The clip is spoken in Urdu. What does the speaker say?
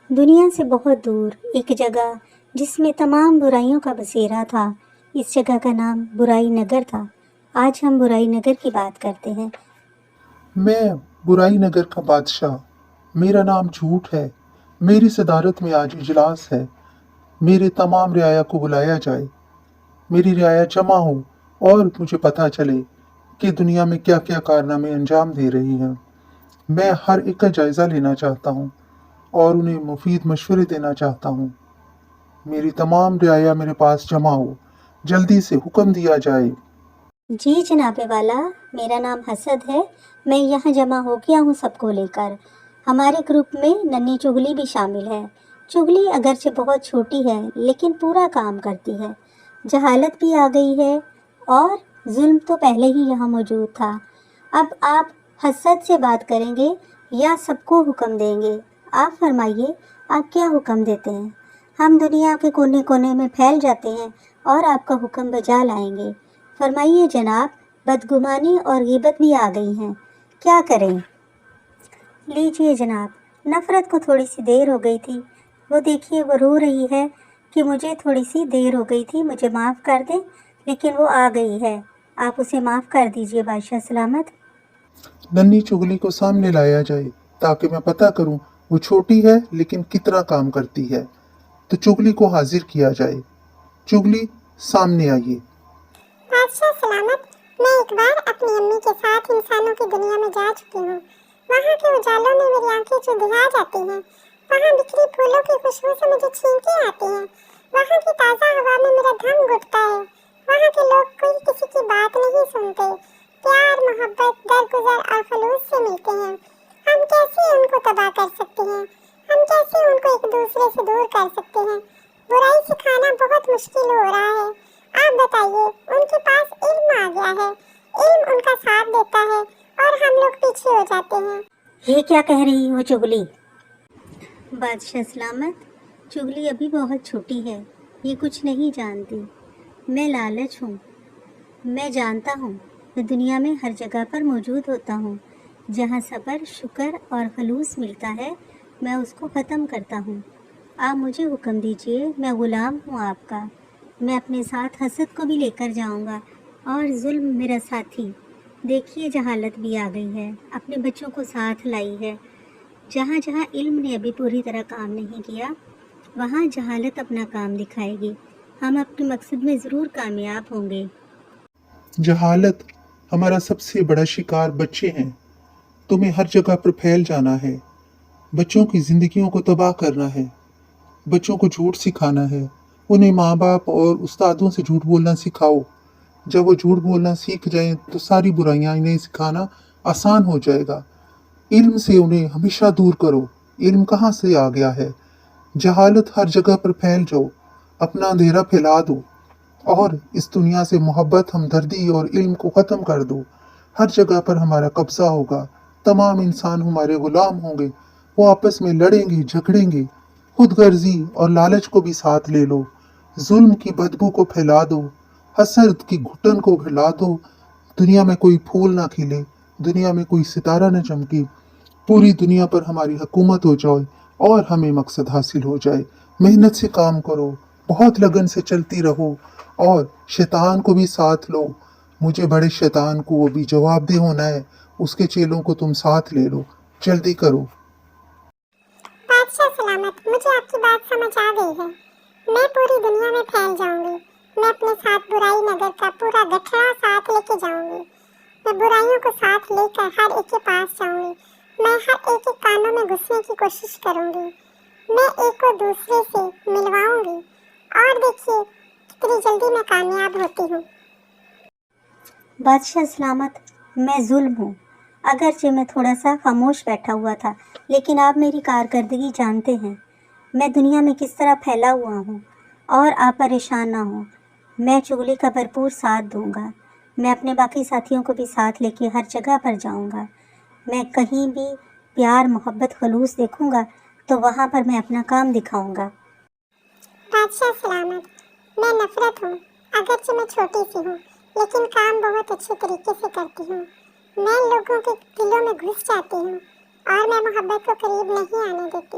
دنیا سے بہت دور ایک جگہ جس میں تمام برائیوں کا بسیرا تھا، اس جگہ کا نام برائی نگر تھا۔ آج ہم برائی نگر کی بات کرتے ہیں۔ میں برائی نگر کا بادشاہ، میرا نام جھوٹ ہے۔ میری صدارت میں آج اجلاس ہے۔ میرے تمام رعایا کو بلایا جائے، میری رعایا جمع ہو اور مجھے پتہ چلے کہ دنیا میں کیا کیا کارنامے انجام دے رہی ہیں۔ میں ہر ایک کا جائزہ لینا چاہتا ہوں اور انہیں مفید مشورے دینا چاہتا ہوں۔ میری تمام رعایا میرے پاس جمع ہو، جلدی سے حکم دیا جائے۔ جی جناب والا، میرا نام حسد ہے۔ میں یہاں جمع ہو گیا ہوں سب کو لے کر۔ ہمارے گروپ میں ننھی چغلی بھی شامل ہے۔ چغلی اگرچہ بہت چھوٹی ہے لیکن پورا کام کرتی ہے۔ جہالت بھی آ گئی ہے اور ظلم تو پہلے ہی یہاں موجود تھا۔ اب آپ حسد سے بات کریں گے یا سب کو حکم دیں گے؟ آپ فرمائیے، آپ کیا حکم دیتے ہیں؟ ہم دنیا کے کونے کونے میں پھیل جاتے ہیں اور آپ کا حکم بجا لائیں گے۔ فرمائیے جناب، بدگمانی اور غیبت بھی آ گئی ہیں، کیا کریں؟ لیجئے جناب، نفرت کو تھوڑی سی دیر ہو گئی تھی، وہ دیکھیے وہ رو رہی ہے کہ مجھے تھوڑی سی دیر ہو گئی تھی، مجھے معاف کر دیں، لیکن وہ آ گئی ہے، آپ اسے معاف کر دیجئے بادشاہ سلامت۔ ننھی چغلی کو سامنے لایا جائے تاکہ میں پتہ کروں وہ چھوٹی ہے لیکن کتنا کام کرتی ہے۔ تو چغلی کو حاضر کیا جائے۔ چغلی سامنے آئیے۔ بادشاہ سلامت، میں ایک بار اپنی امی کے ساتھ انسانوں کی دنیا میں جا چکی ہوں۔ وہاں کے اجالوں میں میری آنکھیں چندھیا جاتی ہیں، وہاں بکھری پھولوں کی خوشبو سے مجھے چھینکیں آتی ہیں، وہاں کی تازہ ہوا میں میرا دم گھٹتا ہے، وہاں کے لوگ کوئی کسی کی بات نہیں سنتے، پیار، محبت، درگزر اور خلوص سے ملتے ہیں۔ ہم کیسے ان کو تباہ کر سکتے ہیں؟ ہم کیسے ان کو ایک دوسرے سے دور کر سکتے ہیں؟ برائی سکھانا بہت مشکل ہو رہا ہے۔ آپ بتائیے، ان کے پاس علم آ گیا ہے، علم ان کا ساتھ دیتا ہے اور ہم لوگ پیچھے ہو جاتے ہیں۔ یہ کیا کہہ رہی ہو چغلی؟ بادشاہ سلامت، چغلی ابھی بہت چھوٹی ہے، یہ کچھ نہیں جانتی۔ میں لالچ ہوں، میں جانتا ہوں، میں دنیا میں ہر جگہ پر موجود ہوتا ہوں۔ جہاں صبر، شکر اور خلوص ملتا ہے، میں اس کو ختم کرتا ہوں۔ آپ مجھے حکم دیجئے، میں غلام ہوں آپ کا۔ میں اپنے ساتھ حسد کو بھی لے کر جاؤں گا اور ظلم میرا ساتھی۔ دیکھیے جہالت بھی آ گئی ہے، اپنے بچوں کو ساتھ لائی ہے۔ جہاں جہاں علم نے ابھی پوری طرح کام نہیں کیا، وہاں جہالت اپنا کام دکھائے گی۔ ہم اپنے مقصد میں ضرور کامیاب ہوں گے۔ جہالت، ہمارا سب سے بڑا شکار بچے ہیں۔ تمہیں ہر جگہ پر پھیل جانا ہے، بچوں کی زندگیوں کو تباہ کرنا ہے، بچوں کو جھوٹ سکھانا ہے۔ انہیں ماں باپ اور استادوں سے جھوٹ بولنا سکھاؤ۔ جب وہ جھوٹ بولنا سیکھ جائیں تو ساری برائیاں انہیں سکھانا آسان ہو جائے گا۔ علم سے انہیں ہمیشہ دور کرو۔ علم کہاں سے آ گیا ہے؟ جہالت ہر جگہ پر پھیل جاؤ، اپنا اندھیرا پھیلا دو اور اس دنیا سے محبت، ہمدردی اور علم کو ختم کر دو۔ ہر جگہ پر ہمارا قبضہ ہوگا، تمام انسان ہمارے غلام ہوں گے، وہ آپس میں لڑیں گے، جھگڑیں گے۔ خود غرضی اور لالچ کو بھی ساتھ لے لو، ظلم کی بدبو کو پھیلا دو، حسد کی گھٹن کو پھیلا دو۔ دنیا میں کوئی پھول نہ کھلے، دنیا میں کوئی ستارہ نہ چمکے، پوری دنیا پر ہماری حکومت ہو جائے اور ہمیں مقصد حاصل ہو جائے۔ محنت سے کام کرو، بہت لگن سے چلتی رہو اور شیطان کو بھی ساتھ لو۔ مجھے بڑے شیطان کو وہ بھی جواب دہ ہونا ہے، اس کے چیلوں کو تم ساتھ لے لو، جلدی کرو۔ بادشاہ سلامت، مجھے آپ کی بات سمجھ آ گئی ہے۔ میں پوری دنیا میں پھیل جاؤں گی۔ میں اپنے ساتھ برائی نگر کا پورا گٹھڑا ساتھ لے کے جاؤں گی۔ میں برائیوں کو ساتھ لے کر ہر ایک کے پاس جاؤں گی۔ میں ہر ایک کے کانوں میں گھسنے کی کوشش کروں گی۔ میں ایک کو دوسرے سے ملواؤں گی اور دیکھیے کتنی جلدی میں کامیاب ہوتی ہوں۔ بادشاہ سلامت، میں ظلم ہوں، اگرچہ میں تھوڑا سا خاموش بیٹھا ہوا تھا، لیکن آپ میری کارکردگی جانتے ہیں، میں دنیا میں کس طرح پھیلا ہوا ہوں، اور آپ پریشان نہ ہوں، میں چغلی کا بھرپور ساتھ دوں گا۔ میں اپنے باقی ساتھیوں کو بھی ساتھ لے کے ہر جگہ پر جاؤں گا۔ میں کہیں بھی پیار، محبت، خلوص دیکھوں گا تو وہاں پر میں اپنا کام دکھاؤں گا۔ بادشاہ سلامت، میں نفرت ہوں، اگرچہ میں چھوٹی سی ہوں، لیکن کام بہت اچھے طریقے سے کرتی ہوں۔ میں لوگوں کے دلوں میں گھس جاتی ہوں اور میں محبت کو قریب نہیں آنے دیتی۔